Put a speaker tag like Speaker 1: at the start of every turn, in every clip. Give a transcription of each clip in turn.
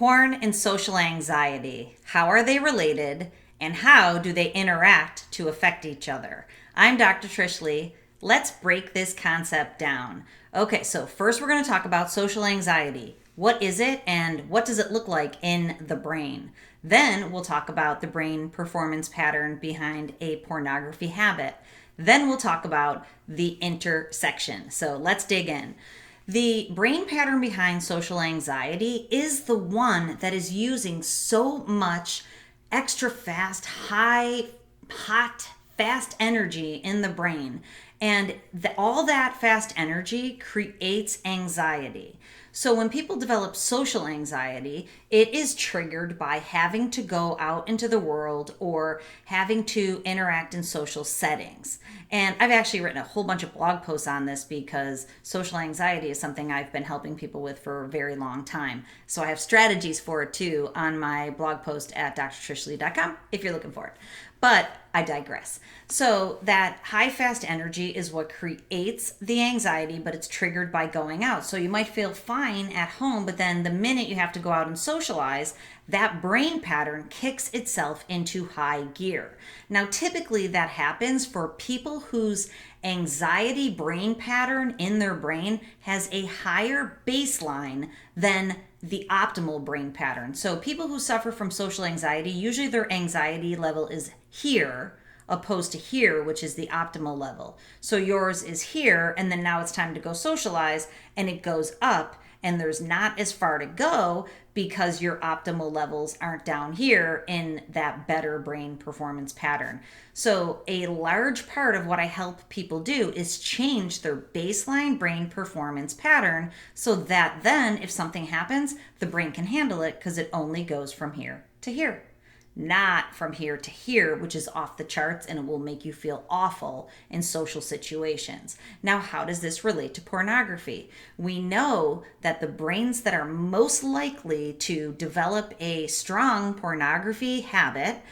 Speaker 1: Porn and social anxiety. How are they related? And how do they interact to affect each other? I'm Dr. Trish Leigh. Let's break this concept down. Okay, so first we're going to talk about social anxiety. What is it and what does it look like in the brain? Then we'll talk about the brain performance pattern behind a pornography habit. Then we'll talk about the intersection. So let's dig in. The brain pattern behind social anxiety is the one that is using so much extra fast, fast energy in the brain. And all that fast energy creates anxiety. So when people develop social anxiety, it is triggered by having to go out into the world or having to interact in social settings. And I've actually written a whole bunch of blog posts on this because social anxiety is something I've been helping people with for a very long time. So I have strategies for it too on my blog post at drtrishleigh.com if you're looking for it. But I digress. So that high fast energy is what creates the anxiety, but it's triggered by going out. So you might feel fine at home, but then the minute you have to go out and socialize, that brain pattern kicks itself into high gear. Now, typically that happens for people whose anxiety brain pattern in their brain has a higher baseline than the optimal brain pattern. So people who suffer from social anxiety, usually their anxiety level is here opposed to here, which is the optimal level. So yours is here, and then now it's time to go socialize, and it goes up, and there's not as far to go because your optimal levels aren't down here in that better brain performance pattern. So a large part of what I help people do is change their baseline brain performance pattern so that then if something happens, the brain can handle it because it only goes from here to here. Not from here to here, which is off the charts and it will make you feel awful in social situations. Now, how does this relate to pornography? We know that the brains that are most likely to develop a strong pornography habit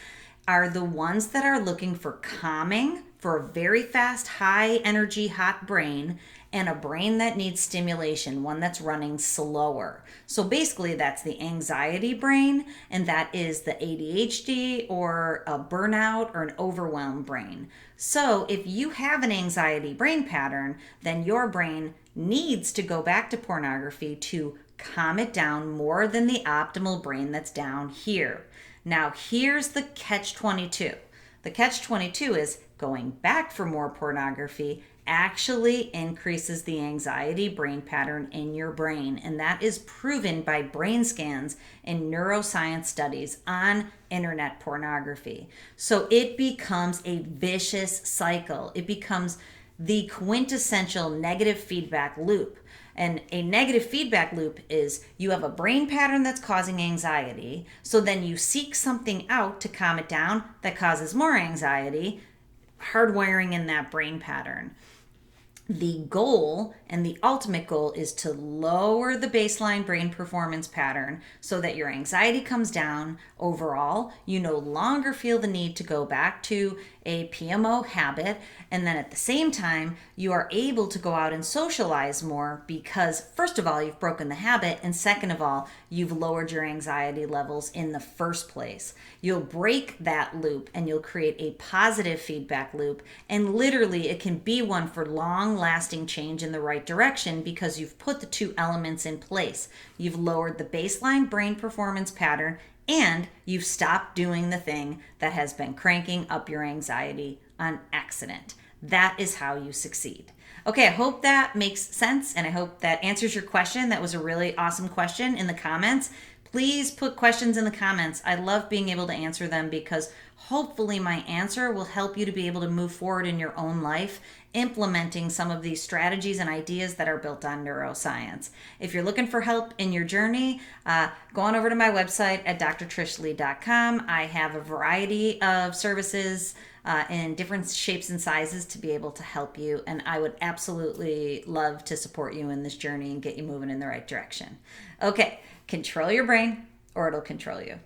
Speaker 1: are the ones that are looking for calming, for a very fast, high energy, hot brain, and a brain that needs stimulation, one that's running slower. So basically that's the anxiety brain, and that is the ADHD or a burnout or an overwhelmed brain. So if you have an anxiety brain pattern, then your brain needs to go back to pornography to calm it down more than the optimal brain that's down here. Now here's the catch-22. The catch-22 is going back for more pornography actually increases the anxiety brain pattern in your brain. And that is proven by brain scans and neuroscience studies on internet pornography. So it becomes a vicious cycle. It becomes the quintessential negative feedback loop. And a negative feedback loop is you have a brain pattern that's causing anxiety. So then you seek something out to calm it down that causes more anxiety, hardwiring in that brain pattern. The goal and the ultimate goal is to lower the baseline brain performance pattern so that your anxiety comes down overall. You no longer feel the need to go back to a PMO habit. And then at the same time, you are able to go out and socialize more because, first of all, you've broken the habit. And second of all, you've lowered your anxiety levels in the first place. You'll break that loop and you'll create a positive feedback loop. And literally, it can be one for long-lasting change in the right direction because you've put the two elements in place. You've lowered the baseline brain performance pattern and you've stopped doing the thing that has been cranking up your anxiety on accident. That is how you succeed. Okay, I hope that makes sense and I hope that answers your question. That was a really awesome question in the comments. Please put questions in the comments. I love being able to answer them because hopefully my answer will help you to be able to move forward in your own life, implementing some of these strategies and ideas that are built on neuroscience. If you're looking for help in your journey, go on over to my website at drtrishleigh.com. I have a variety of services in different shapes and sizes to be able to help you, and I would absolutely love to support you in this journey and get you moving in the right direction. Okay, control your brain or it'll control you.